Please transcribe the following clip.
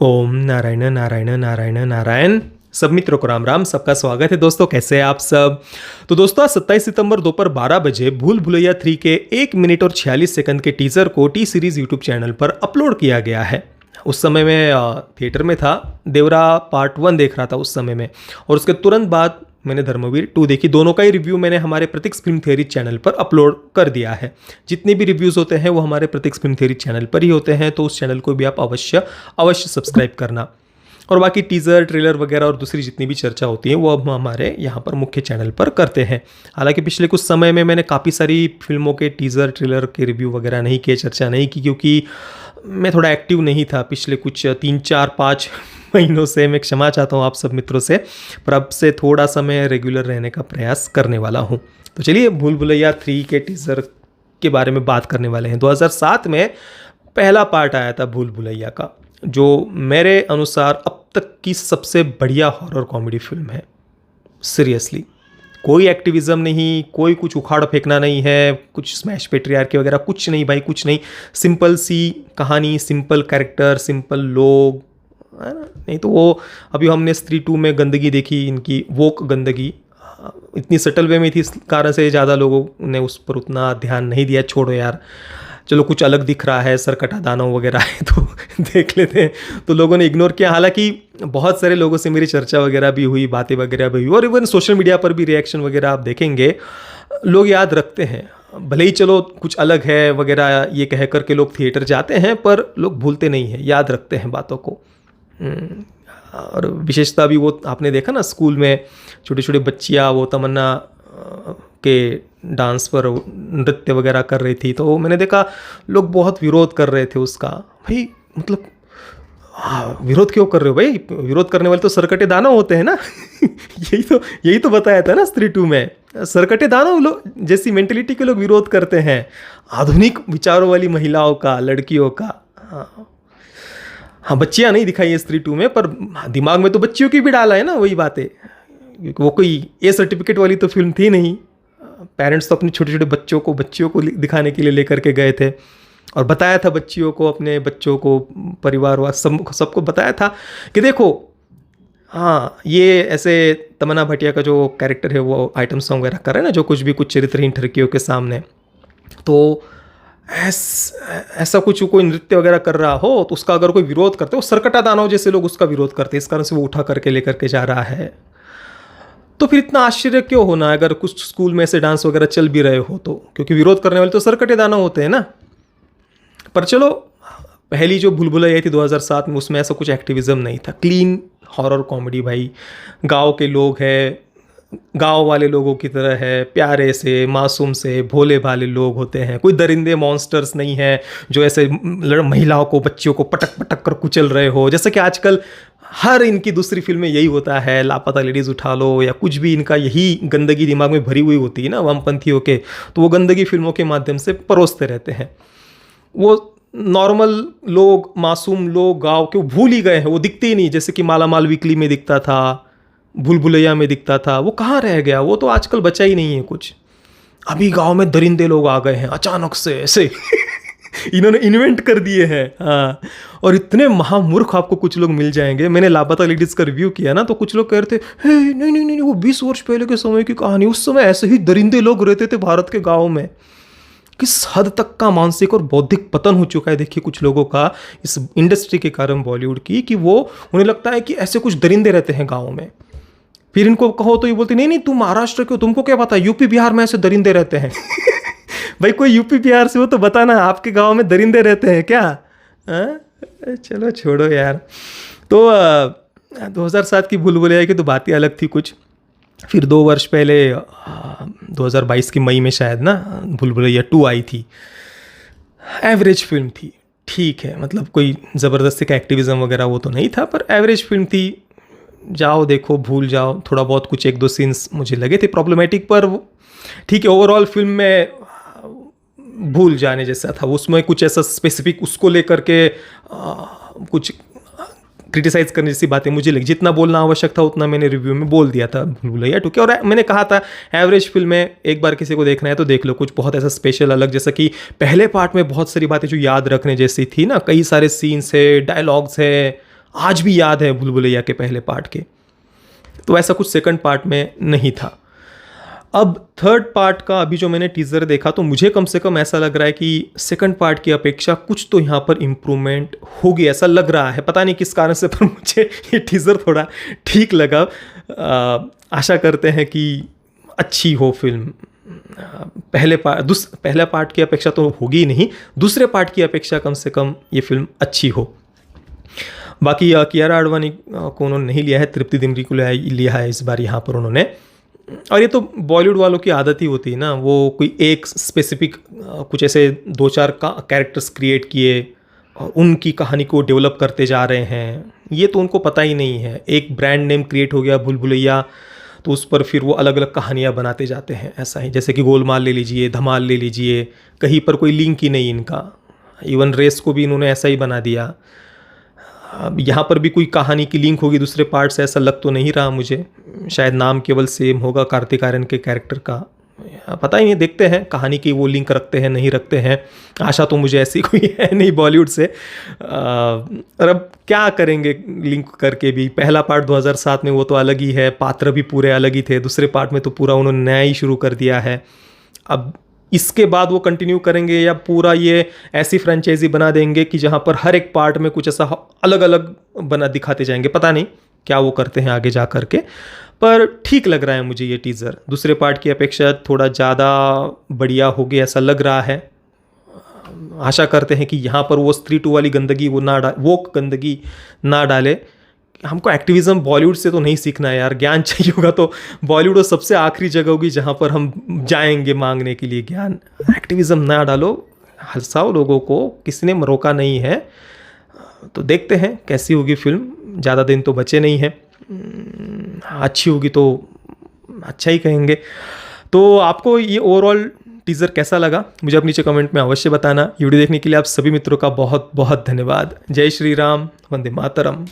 ओम नारायण नारायण नारायण नारायण। सब मित्रों को राम राम। सबका स्वागत है दोस्तों, कैसे हैं आप सब। तो दोस्तों आज 27 सितंबर दोपहर 12 बजे भूल भुलैया 3 के 1 मिनट और 46 सेकंड के टीजर को टी सीरीज यूट्यूब चैनल पर अपलोड किया गया है। उस समय मैं थिएटर में था, देवरा पार्ट 1 देख रहा था उस समय में, और उसके तुरंत बाद मैंने धर्मवीर 2 देखी। दोनों का ही रिव्यू मैंने हमारे प्रतीक्ष फिल्म थियरी चैनल पर अपलोड कर दिया है। जितने भी रिव्यूज़ होते हैं वो हमारे प्रतीक्ष फिल्म थियरी चैनल पर ही होते हैं, तो उस चैनल को भी आप अवश्य सब्सक्राइब करना। और बाकी टीज़र, ट्रेलर वगैरह और दूसरी जितनी भी चर्चा होती है वो अब हमारे यहाँ पर मुख्य चैनल पर करते हैं। हालांकि पिछले कुछ समय में मैंने काफ़ी सारी फिल्मों के टीज़र, ट्रेलर के रिव्यू वगैरह नहीं किए, चर्चा नहीं की, क्योंकि मैं थोड़ा एक्टिव नहीं था पिछले कुछ 3-4-5 महीनों से। मैं क्षमा चाहता हूँ आप सब मित्रों से, पर अब से थोड़ा सा मैं रेगुलर रहने का प्रयास करने वाला हूँ। तो चलिए भूल भुलैया 3 के टीज़र के बारे में बात करने वाले हैं। 2007 में पहला पार्ट आया था भूल भुलैया का, जो मेरे अनुसार अब तक की सबसे बढ़िया हॉरर कॉमेडी फिल्म है। सीरियसली, कोई एक्टिविज्म नहीं, कोई कुछ उखाड़ फेंकना नहीं है, कुछ स्मैश पेट्रियार्की वगैरह कुछ नहीं भाई, कुछ नहीं। सिंपल सी कहानी, सिंपल कैरेक्टर, सिंपल लोग, है ना। नहीं तो वो अभी हमने स्त्री 2 में गंदगी देखी, इनकी वोक गंदगी इतनी सटल वे में थी, इस कारण से ज़्यादा लोगों ने उस पर उतना ध्यान नहीं दिया। छोड़ो यार, चलो कुछ अलग दिख रहा है, सरकटा दानव वगैरह है तो देख लेते हैं, तो लोगों ने इग्नोर किया। हालांकि बहुत सारे लोगों से मेरी चर्चा वगैरह भी हुई, बातें वगैरह भी हुई, और इवन सोशल मीडिया पर भी रिएक्शन वगैरह आप देखेंगे, लोग याद रखते हैं। भले ही चलो कुछ अलग है वगैरह ये कह कर के लोग थिएटर जाते हैं, पर लोग भूलते नहीं हैं, याद रखते हैं बातों को। और विशेषता भी वो आपने देखा ना, स्कूल में छोटे छोटे बच्चियाँ वो तमन्ना के डांस पर नृत्य वगैरह कर रही थी, तो मैंने देखा लोग बहुत विरोध कर रहे थे उसका। भाई मतलब विरोध क्यों कर रहे हो भाई, विरोध करने वाले तो सरकटे दानव होते हैं ना। यही तो बताया था ना स्त्री 2 में, सरकटे दानव लोग जैसी मेंटेलिटी के लोग विरोध करते हैं, आधुनिक विचारों वाली महिलाओं का, लड़कियों का। हाँ, बच्चियाँ नहीं दिखाई है स्त्री 2 में, पर दिमाग में तो बच्चियों की भी डाला है ना वही बातें, क्योंकि वो कोई ए सर्टिफिकेट वाली तो फिल्म थी नहीं। पेरेंट्स तो अपने छोटे छोटे बच्चियों को दिखाने के लिए लेकर के गए थे, और बताया था बच्चियों को, अपने बच्चों को, परिवार व सबको बताया था कि देखो, हाँ ये ऐसे तमन्ना भाटिया का जो कैरेक्टर है वो आइटम सॉन्ग वगैरह कर रहे हैं ना, जो कुछ भी कुछ चरित्रहीन ठरकियों के सामने, तो ऐसा कुछ कोई नृत्य वगैरह कर रहा हो तो उसका अगर कोई विरोध करते हो, सरकटा दानव जैसे लोग उसका विरोध करते हैं, इस कारण से वो उठा करके लेकर के जा रहा है। तो फिर इतना आश्चर्य क्यों होना अगर कुछ स्कूल में ऐसे डांस वगैरह चल भी रहे हो तो, क्योंकि विरोध करने वाले तो सरकटे दानव होते हैं ना। पर चलो, पहली जो भूल भुलैया थी 2007 में, उसमें ऐसा कुछ एक्टिविज्म नहीं था, क्लीन हॉरर कॉमेडी भाई। गांव के लोग हैं, गांव वाले लोगों की तरह है, प्यारे से, मासूम से, भोले भाले लोग होते हैं। कोई दरिंदे मॉन्स्टर्स नहीं है जो ऐसे महिलाओं को, बच्चियों को पटक पटक कर कुचल रहे हो, जैसे कि आजकल हर इनकी दूसरी फिल्म में यही होता है। लापता लेडीज़ उठा लो या कुछ भी, इनका यही गंदगी दिमाग में भरी हुई होती है ना वामपंथियों के, तो वो गंदगी फिल्मों के माध्यम से परोसते रहते हैं। वो नॉर्मल लोग, मासूम लोग गांव के, वो भूल ही गए हैं, वो दिखते ही नहीं। जैसे कि माला माल वीकली में दिखता था, भूल भुलैया में दिखता था, वो कहाँ रह गया, वो तो आजकल बचा ही नहीं है कुछ। अभी गांव में दरिंदे लोग आ गए हैं अचानक से ऐसे। इन्होंने इन्वेंट कर दिए हैं। हाँ, और इतने महामूर्ख आपको कुछ लोग मिल जाएंगे। मैंने लापता लेडीज़ का रिव्यू किया ना, तो कुछ लोग कह रहे थे, हे नहीं नहीं नहीं, वो 20 वर्ष पहले के समय की कहानी, उस समय ऐसे ही दरिंदे लोग रहते थे भारत के गाँव में। किस हद तक का मानसिक और बौद्धिक पतन हो चुका है देखिए कुछ लोगों का इस इंडस्ट्री के कारण, बॉलीवुड की, कि वो उन्हें लगता है कि ऐसे कुछ दरिंदे रहते हैं गाँव में। फिर इनको कहो तो ये बोलते नहीं नहीं, तुम महाराष्ट्र के हो, तुमको क्या पता, यूपी बिहार में ऐसे दरिंदे रहते हैं। भाई कोई यूपी बिहार से हो तो बताना, आपके गांव में दरिंदे रहते हैं क्या? चलो छोड़ो यार। तो 2007 की भूल भुलैया की तो बात ही अलग थी कुछ। फिर 2 वर्ष पहले 2022 की मई में शायद ना भूल भुलैया 2 आई थी। एवरेज फिल्म थी, ठीक है, मतलब कोई ज़बरदस्ती का एक्टिविज़म वगैरह वो तो नहीं था, पर एवरेज फिल्म थी। जाओ देखो, भूल जाओ। थोड़ा बहुत कुछ 1-2 सीन्स मुझे लगे थे प्रॉब्लमेटिक, पर ठीक है, ओवरऑल फिल्म में भूल जाने जैसा था। उसमें कुछ ऐसा स्पेसिफिक उसको लेकर के कुछ क्रिटिसाइज़ करने जैसी बातें मुझे लगी। जितना बोलना आवश्यक था उतना मैंने रिव्यू में बोल दिया था भूल भुलैया 2 के। और मैंने कहा था एवरेज फिल्म में एक बार किसी को देखना है तो देख लो, कुछ बहुत ऐसा स्पेशल अलग, जैसा कि पहले पार्ट में बहुत सारी बातें जो याद रखने जैसी थी ना, कई सारे सीन्स है, डायलॉग्स है, आज भी याद है भूल भुलैया के पहले पार्ट के। तो ऐसा कुछ सेकंड पार्ट में नहीं था। अब थर्ड पार्ट का अभी जो मैंने टीज़र देखा तो मुझे कम से कम ऐसा लग रहा है कि सेकंड पार्ट की अपेक्षा कुछ तो यहाँ पर इम्प्रूवमेंट होगी, ऐसा लग रहा है। पता नहीं किस कारण से, पर मुझे ये टीज़र थोड़ा ठीक लगा। आशा करते हैं कि अच्छी हो फिल्म। पहले पार्ट की अपेक्षा तो होगी ही नहीं, दूसरे पार्ट की अपेक्षा कम से कम ये फिल्म अच्छी हो। बाकी कियारा आडवाणी को उन्होंने नहीं लिया है, तृप्ति डिमरी को लिया है इस बार यहाँ पर उन्होंने। और ये तो बॉलीवुड वालों की आदत ही होती है ना, वो कोई एक स्पेसिफिक कुछ ऐसे 2-4 कैरेक्टर्स क्रिएट किए और उनकी कहानी को डेवलप करते जा रहे हैं। ये तो उनको पता ही नहीं है। एक ब्रांड नेम क्रिएट हो गया भूल भुलैया, तो उस पर फिर वो अलग अलग कहानियाँ बनाते जाते हैं। ऐसा ही जैसे कि गोलमाल ले लीजिए, धमाल ले लीजिए, कहीं पर कोई लिंक ही नहीं इनका। इवन रेस को भी इन्होंने ऐसा ही बना दिया। यहाँ पर भी कोई कहानी की लिंक होगी दूसरे पार्ट से, ऐसा लग तो नहीं रहा मुझे। शायद नाम केवल सेम होगा कार्तिक आर्यन के कैरेक्टर का, पता ही नहीं। देखते हैं कहानी की वो लिंक रखते हैं नहीं रखते हैं। आशा तो मुझे ऐसी कोई है नहीं बॉलीवुड से। और अब क्या करेंगे लिंक करके भी। पहला पार्ट 2007 में वो तो अलग ही है, पात्र भी पूरे अलग ही थे। दूसरे पार्ट में तो पूरा उन्होंने नया ही शुरू कर दिया है। अब इसके बाद वो कंटिन्यू करेंगे या पूरा ये ऐसी फ्रेंचाइजी बना देंगे कि जहाँ पर हर एक पार्ट में कुछ ऐसा अलग अलग बना दिखाते जाएंगे। पता नहीं क्या वो करते हैं आगे जा करके, पर ठीक लग रहा है मुझे ये टीज़र। दूसरे पार्ट की अपेक्षा थोड़ा ज़्यादा बढ़िया हो गया ऐसा लग रहा है। आशा करते हैं कि यहाँ पर वो स्त्री 2 वाली गंदगी वो गंदगी ना डाले। हमको एक्टिविज़म बॉलीवुड से तो नहीं सीखना है यार। ज्ञान चाहिए होगा तो बॉलीवुड सबसे आखिरी जगह होगी जहाँ पर हम जाएंगे मांगने के लिए ज्ञान। एक्टिविज़म ना डालो, हंसाओ लोगों को, किसी ने रोका नहीं है। तो देखते हैं कैसी होगी फिल्म। ज़्यादा दिन तो बचे नहीं हैं। अच्छी होगी तो अच्छा ही कहेंगे। तो आपको ये ओवरऑल टीज़र कैसा लगा मुझे आप नीचे कमेंट में अवश्य बताना। वीडियो देखने के लिए आप सभी मित्रों का बहुत बहुत धन्यवाद। जय श्री राम, वंदे मातरम।